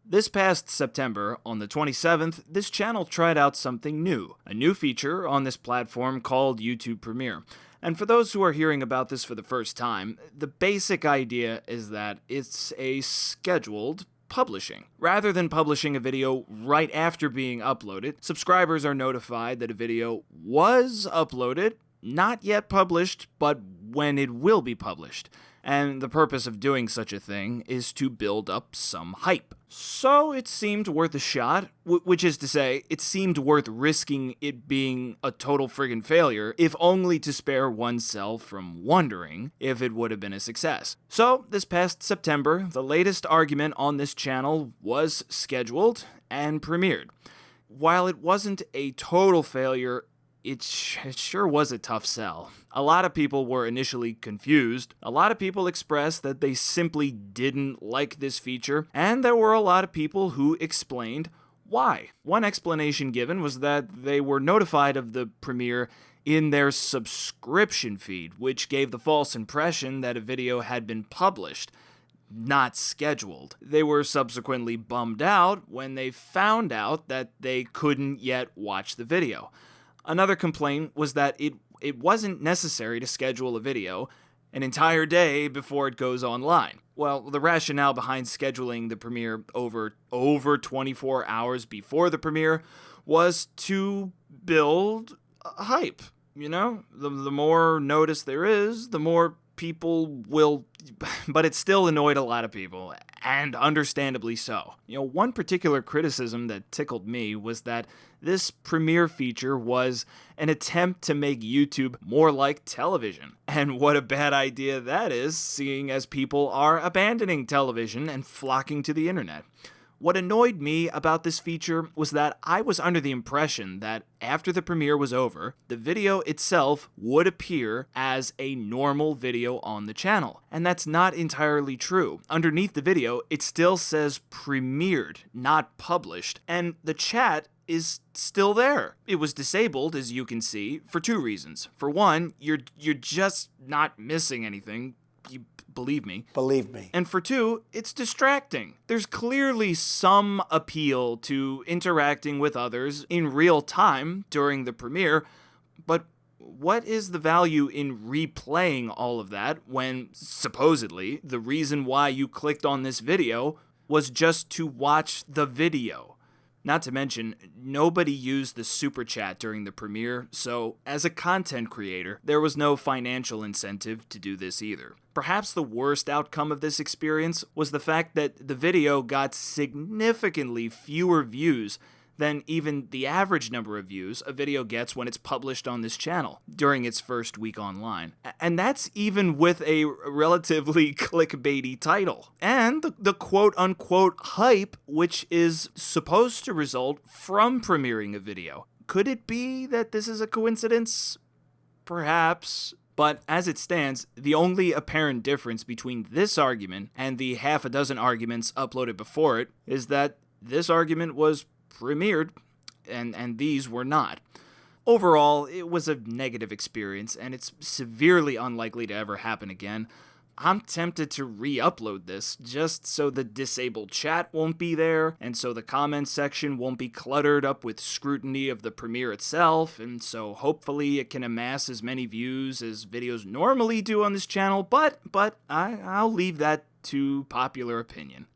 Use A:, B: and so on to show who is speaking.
A: This past September, on the 27th, this channel tried out something new, a new feature on this platform called YouTube Premiere. And for those who are hearing about this for the first time, the basic idea is that it's a scheduled publishing. Rather than publishing a video right after being uploaded, subscribers are notified that a video was uploaded, not yet published, but when it will be published. And the purpose of doing such a thing is to build up some hype. So it seemed worth a shot, which is to say, it seemed worth risking it being a total friggin' failure, if only to spare oneself from wondering if it would have been a success. So, this past September, the latest argument on this channel was scheduled and premiered. While it wasn't a total failure, it sure was a tough sell. A lot of people were initially confused. A lot of people expressed that they simply didn't like this feature, and there were a lot of people who explained why. One explanation given was that they were notified of the premiere in their subscription feed, which gave the false impression that a video had been published, not scheduled. They were subsequently bummed out when they found out that they couldn't yet watch the video. Another complaint was that it wasn't necessary to schedule a video an entire day before it goes online. Well, the rationale behind scheduling the premiere over 24 hours before the premiere was to build hype. You know, the more notice there is, the more people will, but it still annoyed a lot of people, and understandably so. One particular criticism that tickled me was that this premiere feature was an attempt to make YouTube more like television. And what a bad idea that is, seeing as people are abandoning television and flocking to the internet. What annoyed me about this feature was that I was under the impression that after the premiere was over, the video itself would appear as a normal video on the channel. And that's not entirely true. Underneath the video, it still says premiered, not published, and the chat is still there. It was disabled, as you can see, for two reasons. For one, you're just not missing anything. Believe me.
B: Believe me.
A: And for two, it's distracting. There's clearly some appeal to interacting with others in real time during the premiere, but what is the value in replaying all of that when, supposedly, the reason why you clicked on this video was just to watch the video? Not to mention, nobody used the super chat during the premiere, so as a content creator, there was no financial incentive to do this either. Perhaps the worst outcome of this experience was the fact that the video got significantly fewer views than even the average number of views a video gets when it's published on this channel during its first week online. And that's even with a relatively clickbaity title. And the quote-unquote hype, which is supposed to result from premiering a video. Could it be that this is a coincidence? Perhaps. But as it stands, the only apparent difference between this argument and the half a dozen arguments uploaded before it is that this argument was premiered, and these were not. Overall, it was a negative experience, and it's severely unlikely to ever happen again. I'm tempted to re-upload this, just so the disabled chat won't be there, and so the comments section won't be cluttered up with scrutiny of the premiere itself, and so hopefully it can amass as many views as videos normally do on this channel, but I'll leave that to popular opinion.